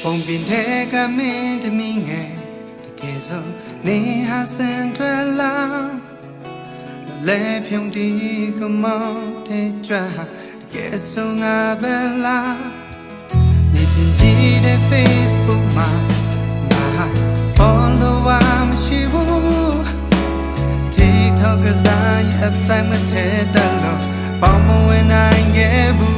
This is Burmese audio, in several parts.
ပုံပင်တဲ့ကမင်းတမင်းငယ်တကယ်ဆုံးနေဟာစံထွက်လာလဲဖြုံတီကမောင်းတဲ့ကြွားတကယ်ဆုံးငါပဲလားနေတင်ကြည့်တဲ့ Facebook မှာငါ follower မရှိဘူး TikTok ကစားရဲ့ fan မထဲတက်လို့ပေါင်းမဝင်နိုင်ခဲ့ဘူး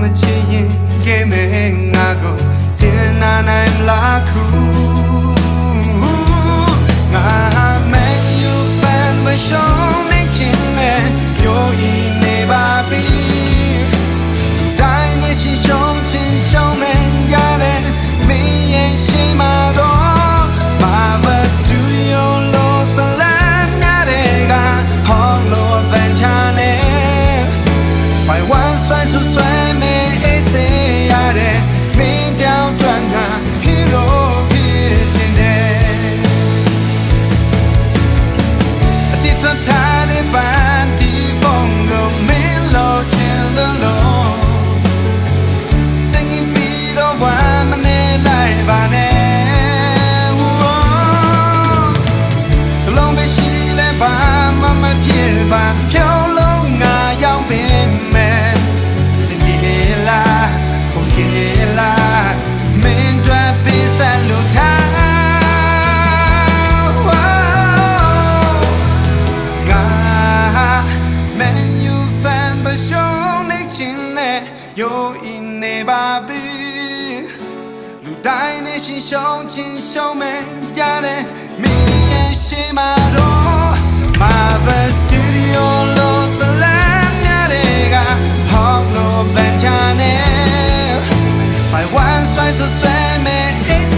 မချင်ရင်ကဲမဲငါကိုတင်နာနိုင်မလားခုငါမဲယူဖန်မရှုံးနေချင်နဲ့ရိုးဤနေပါပြီတိုင်းနေရှိရှုံးချင်ရှုံးမဲရတဲ့မင်းရဲ့ရှိမှတော့ Marvel Studio လို့ဆလမ်းများတဲ့က Hollow Adventure နဲ့ Why one strike so strike Yo in never be လူတိုင်းနဲ့ရှင်ရှုံးချင်းရှုံးမယ်ရတဲ့မင်းရဲ့ရှိမှတော့ Marvel Studio လို့ဆလမ်းများတဲ့က Hollow Adventure နဲ့ By one strike so straight man is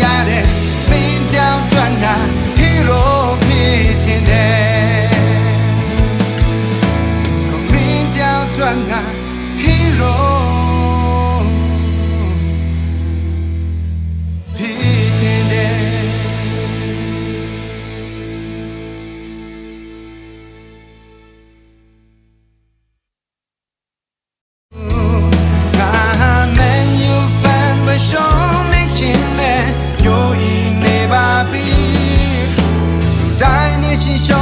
ရတဲ့မင်းကြောင့်တွန်းက Hero ဖြစ်ခြင်းတဲ့မင်းကြောင့်တွန်းကHero ဖြစ်ခြင်းတဲ့ငါမန်ယူဖန်မရှုံးနေချင်နဲ့ရိုးဤနေပါပြီတိုင်းနေရှင်ရှုံး